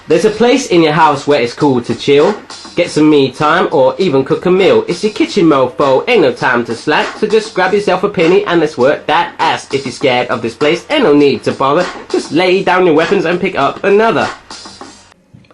There's a place in your house where it's cool to chill, get some me time or even cook a meal. It's your kitchen mofo, ain't no time to slack, so just grab yourself a penny and let's work that ass. If you're scared of this place, ain't no need to bother, just lay down your weapons and pick up another.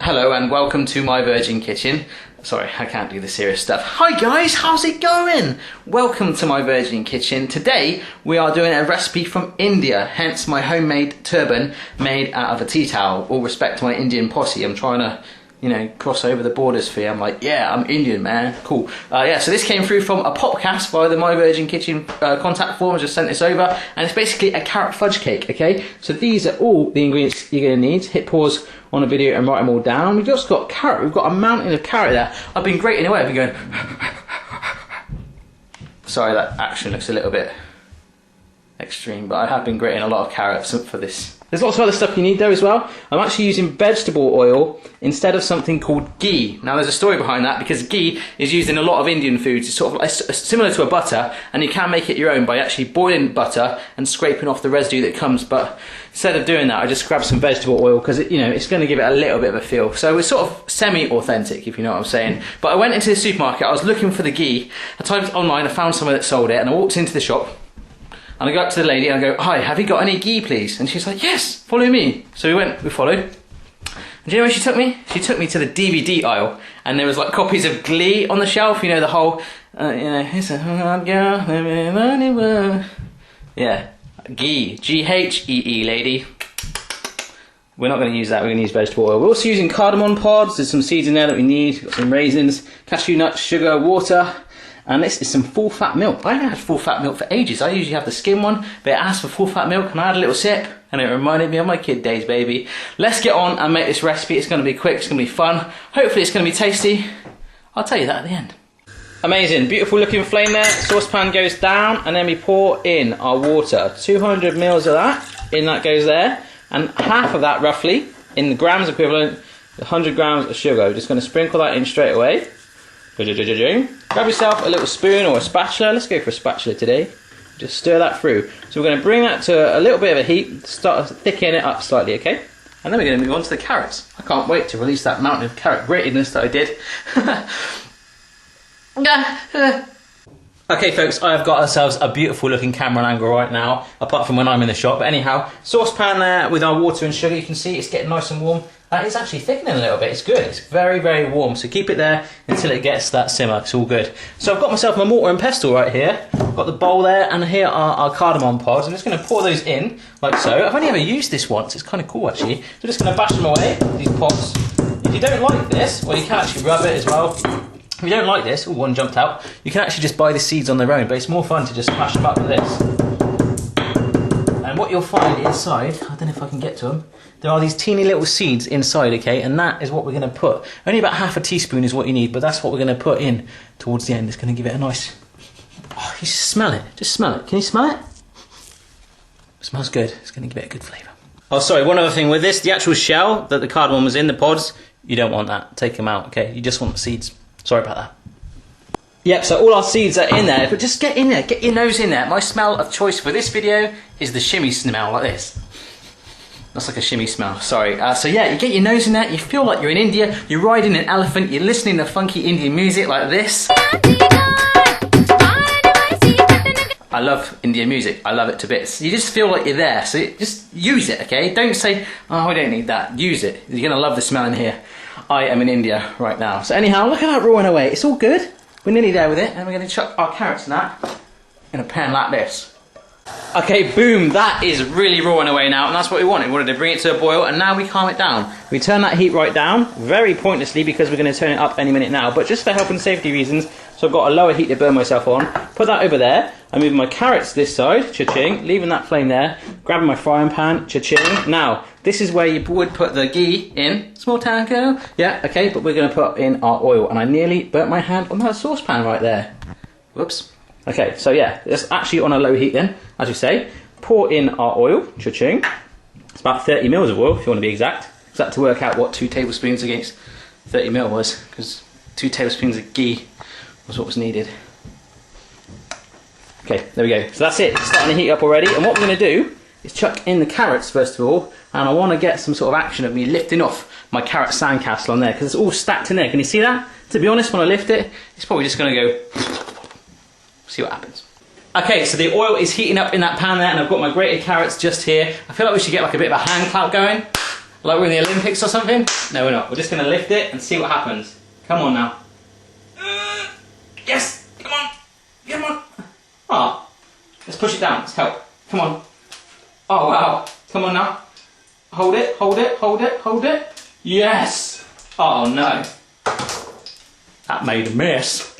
Hello and welcome to My Virgin Kitchen. Sorry, I can't do the serious stuff. Hi guys, how's it going? Welcome to My Virgin Kitchen. Today we are doing a recipe from India, hence my homemade turban made out of a tea towel. All respect to my Indian posse, I'm trying to, you know, cross over the borders for you. I'm like, yeah, I'm Indian, man. Cool. Yeah, so this came through from a podcast via the My Virgin Kitchen contact form. I just sent this over, and it's basically a carrot fudge cake, okay? So these are all the ingredients you're going to need. Hit pause on a video and write them all down. We've just got carrot. We've got a mountain of carrot there. I've been grating away. I've been going... Sorry, that action looks a little bit extreme, but I have been grating a lot of carrots for this. There's lots of other stuff you need though as well. I'm actually using vegetable oil instead of something called ghee. Now there's a story behind that because ghee is used in a lot of Indian foods. It's sort of like, similar to a butter, and you can make it your own by actually boiling butter and scraping off the residue that comes. But instead of doing that, I just grabbed some vegetable oil because it's going to give it a little bit of a feel. So it's sort of semi-authentic, if you know what I'm saying. But I went into the supermarket, I was looking for the ghee. I typed online, I found someone that sold it, and I walked into the shop. And I go up to the lady and I go, hi, have you got any ghee, please? And she's like, yes, follow me. So we followed. And do you know where she took me? She took me to the DVD aisle, and there was like copies of Glee on the shelf, you know, the whole, it's a hard girl, yeah, ghee, G-H-E-E, lady. We're not going to use that, we're going to use vegetable oil. We're also using cardamom pods, there's some seeds in there that we need, got some raisins, cashew nuts, sugar, water. And this is some full fat milk. I haven't had full fat milk for ages. I usually have the skim one, but it asked for full fat milk and I had a little sip and it reminded me of my kid days, baby. Let's get on and make this recipe. It's going to be quick, it's going to be fun. Hopefully it's going to be tasty. I'll tell you that at the end. Amazing, beautiful looking flame there. Saucepan goes down and then we pour in our water. 200 mils of that, in that goes there. And half of that roughly, in the grams equivalent, 100 grams of sugar. We're just going to sprinkle that in straight away. Grab yourself a little spoon or a spatula. Let's go for a spatula today. Just stir that through. So we're going to bring that to a little bit of a heat, start thickening it up slightly, okay? And then we're going to move on to the carrots. I can't wait to release that mountain of carrot gratedness that I did. Okay folks, I've got ourselves a beautiful looking camera angle right now, apart from when I'm in the shop. But anyhow, saucepan there with our water and sugar, you can see it's getting nice and warm. It's actually thickening a little bit, it's good, it's very, very warm. So keep it there until it gets that simmer, it's all good. So I've got myself my mortar and pestle right here. I've got the bowl there, and here are our cardamom pods. I'm just going to pour those in, like so. I've only ever used this once, it's kind of cool actually. So I'm just going to bash them away, these pods. If you don't like this, well you can actually rub it as well. If you don't like this, oh, one jumped out, you can actually just buy the seeds on their own, but it's more fun to just smash them up with this. And what you'll find inside, I don't know if I can get to them, there are these teeny little seeds inside, okay, and that is what we're going to put. Only about half a teaspoon is what you need, but that's what we're going to put in towards the end. It's going to give it a nice... Oh, you smell it. Just smell it. Can you smell it? It smells good. It's going to give it a good flavour. Oh, sorry, one other thing with this, the actual shell that the cardamom was in, the pods, you don't want that. Take them out, okay? You just want the seeds. Sorry about that. Yep, so all our seeds are in there, but just get in there, get your nose in there. My smell of choice for this video is the shimmy smell, like this. That's like a shimmy smell, sorry. So yeah, you get your nose in there, you feel like you're in India, you're riding an elephant, you're listening to funky Indian music like this. I love Indian music, I love it to bits. You just feel like you're there, so just use it, okay? Don't say, oh, I don't need that, use it. You're gonna love the smell in here. I am in India right now. So anyhow, look at that rawing away, it's all good. We're nearly there with it, and we're gonna chuck our carrots in that in a pan like this. Okay, boom, that is really rawing away now, and that's what we wanted. We wanted to bring it to a boil, and now we calm it down. We turn that heat right down, very pointlessly because we're going to turn it up any minute now, but just for health and safety reasons, so I've got a lower heat to burn myself on. Put that over there, I'm moving my carrots this side, cha-ching, leaving that flame there, grabbing my frying pan, cha-ching. Now, this is where you would put the ghee in. Small town girl. Yeah, okay, but we're going to put in our oil, and I nearly burnt my hand on that saucepan right there. Whoops. Okay, so yeah, it's actually on a low heat then, as you say. Pour in our oil, cha-ching. It's about 30 mils of oil, if you want to be exact. Exact to work out what 2 tablespoons against 30 mil was, because 2 tablespoons of ghee was what was needed. Okay, there we go. So that's it, it's starting to heat up already. And what we're going to do, is chuck in the carrots first of all, and I want to get some sort of action of me lifting off my carrot sandcastle on there, because it's all stacked in there. Can you see that? To be honest, when I lift it, it's probably just going to go... See what happens. Okay, so the oil is heating up in that pan there, and I've got my grated carrots just here. I feel like we should get like a bit of a hand clap going, like we're in the Olympics or something. No, we're not. We're just going to lift it and see what happens. Come on now. Yes! Come on! Come on! Oh, let's push it down. Let's help. Come on. Oh, wow. Come on now. Hold it, hold it, hold it, hold it. Yes! Oh, no. That made a mess.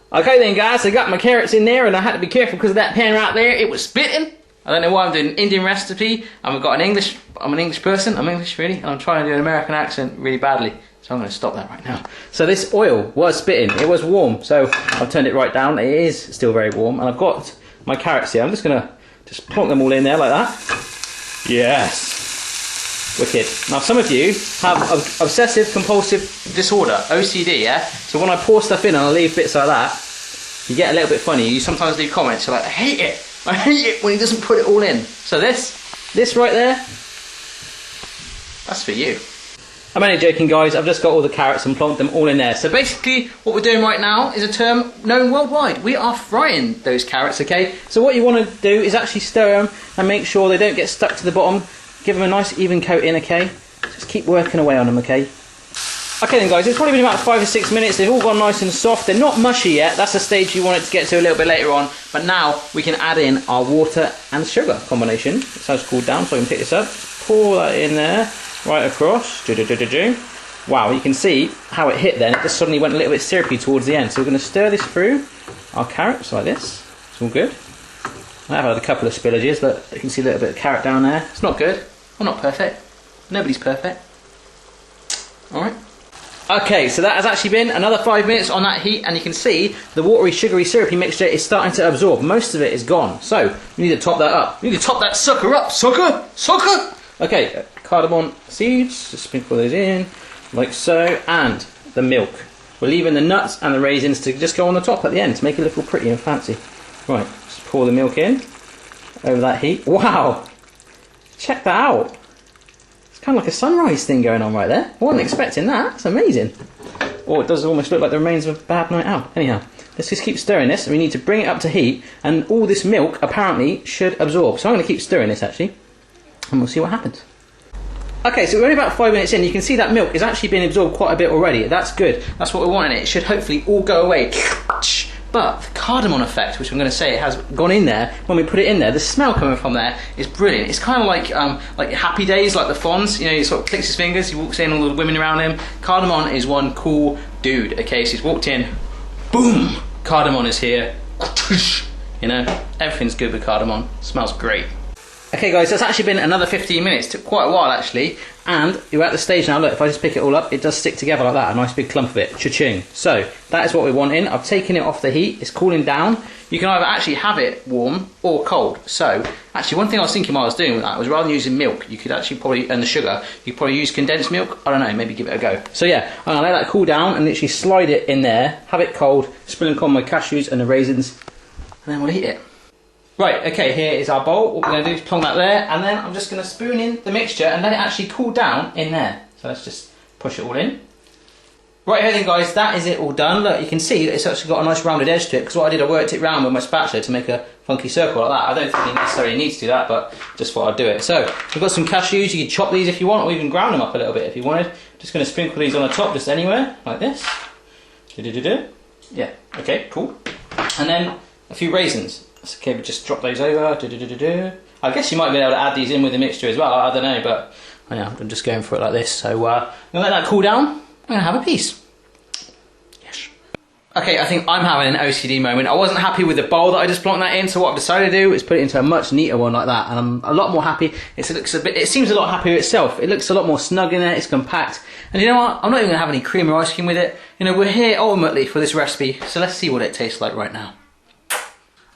Okay then guys, I got my carrots in there and I had to be careful because of that pan right there. It was spitting. I don't know why I'm doing an Indian recipe. I'm an English person. I'm English really, and I'm trying to do an American accent really badly. So I'm going to stop that right now. So this oil was spitting. It was warm. So I've turned it right down. It is still very warm. And I've got my carrots here. I'm just going to plonk them all in there like that. Yes. Wicked. Now some of you have obsessive compulsive disorder, OCD, yeah? So when I pour stuff in and I leave bits like that, you get a little bit funny. You sometimes leave comments, you're like, I hate it when he doesn't put it all in. So this right there, that's for you. I'm only joking guys, I've just got all the carrots and plonked them all in there. So basically what we're doing right now is a term known worldwide. We are frying those carrots, okay? So what you want to do is actually stir them and make sure they don't get stuck to the bottom. Give them a nice even coating, okay? Just keep working away on them, okay? Okay then guys, it's probably been about 5 or 6 minutes. They've all gone nice and soft. They're not mushy yet. That's the stage you want it to get to a little bit later on. But now we can add in our water and sugar combination. It's has cooled down so I can pick this up. Pour that in there, right across. Wow, you can see how it hit then. It just suddenly went a little bit syrupy towards the end. So we're going to stir this through our carrots like this. It's all good. I have had a couple of spillages, but you can see a little bit of carrot down there. It's not good. I'm not perfect. Nobody's perfect. Alright. Okay, so that has actually been another 5 minutes on that heat, and you can see the watery, sugary, syrupy mixture is starting to absorb. Most of it is gone. So, we need to top that up. We need to top that sucker up, sucker! Sucker! Okay, cardamom seeds, just sprinkle those in, like so, and the milk. We're leaving the nuts and the raisins to just go on the top at the end to make it look all pretty and fancy. Right, just pour the milk in over that heat. Wow! Check that out. It's kind of like a sunrise thing going on right there. I wasn't expecting that. It's amazing. Or it does almost look like the remains of a bad night out. Anyhow, let's just keep stirring this. We need to bring it up to heat, and all this milk apparently should absorb. So I'm going to keep stirring this actually, and we'll see what happens. Okay, so we're only about 5 minutes in. You can see that milk is actually being absorbed quite a bit already. That's good. That's what we want in it. It should hopefully all go away. But the cardamom effect, which I'm going to say it has gone in there, when we put it in there, the smell coming from there is brilliant. It's kind of like Happy Days, like the Fonz. You know, he sort of clicks his fingers, he walks in, all the women around him. Cardamom is one cool dude. Okay, so he's walked in, boom, cardamom is here. You know, everything's good with cardamom. Smells great. Okay guys, that's actually been another 15 minutes. Took quite a while actually, and you're at the stage now. Look, if I just pick it all up, it does stick together like that, a nice big clump of it. Cha-ching. So that is what we want in. I've taken it off the heat. It's cooling down. You can either actually have it warm or cold. So actually, one thing I was thinking while I was doing with that was rather than using milk, you could actually probably, and the sugar, you could probably use condensed milk. I don't know, maybe give it a go. So yeah, I'm gonna let that cool down and literally slide it in there, have it cold, sprinkle on my cashews and the raisins, and then we'll eat it. Right, okay, here is our bowl. What we're going to do is plonk that there, and then I'm just going to spoon in the mixture and let it actually cool down in there. So let's just push it all in. Right here then guys, that is it all done. Look, you can see that it's actually got a nice rounded edge to it, because what I did, I worked it round with my spatula to make a funky circle like that. I don't think you necessarily need to do that, but just thought I'd do it. So, we've got some cashews. You can chop these if you want, or even ground them up a little bit if you wanted. Just going to sprinkle these on the top, just anywhere, like this. Yeah, okay, cool. And then a few raisins. Okay, we just drop those over. I guess you might be able to add these in with the mixture as well. I don't know, but yeah, I'm just going for it like this. So I'm going to let that cool down. I'm going to have a piece. Yes. Okay, I think I'm having an OCD moment. I wasn't happy with the bowl that I just plonked that in, so what I've decided to do is put it into a much neater one like that, and I'm a lot more happy. It seems a lot happier itself. It looks a lot more snug in there. It's compact. And you know what? I'm not even going to have any cream or ice cream with it. You know, we're here ultimately for this recipe, so let's see what it tastes like right now.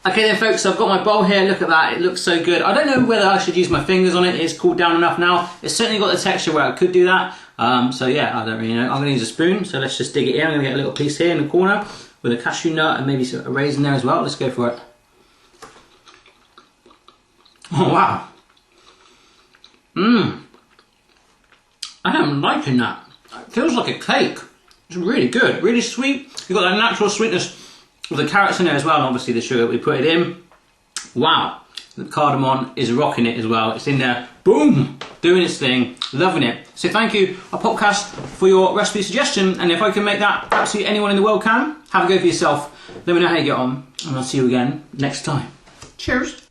Okay then folks, so I've got my bowl here, look at that, it looks so good. I don't know whether I should use my fingers on it, it's cooled down enough now. It's certainly got the texture where I could do that. So yeah, I don't really know. I'm going to use a spoon, so let's just dig it in. I'm going to get a little piece here in the corner with a cashew nut and maybe a raisin there as well. Let's go for it. Oh wow. I am liking that. It feels like a cake. It's really good, really sweet. You've got that natural sweetness of the carrots in there as well, and obviously the sugar we put it in. Wow. The cardamom is rocking it as well. It's in there, boom, doing its thing, loving it. So thank you, Popcast, for your recipe suggestion. And if I can make that, absolutely anyone in the world can. Have a go for yourself. Let me know how you get on, and I'll see you again next time. Cheers.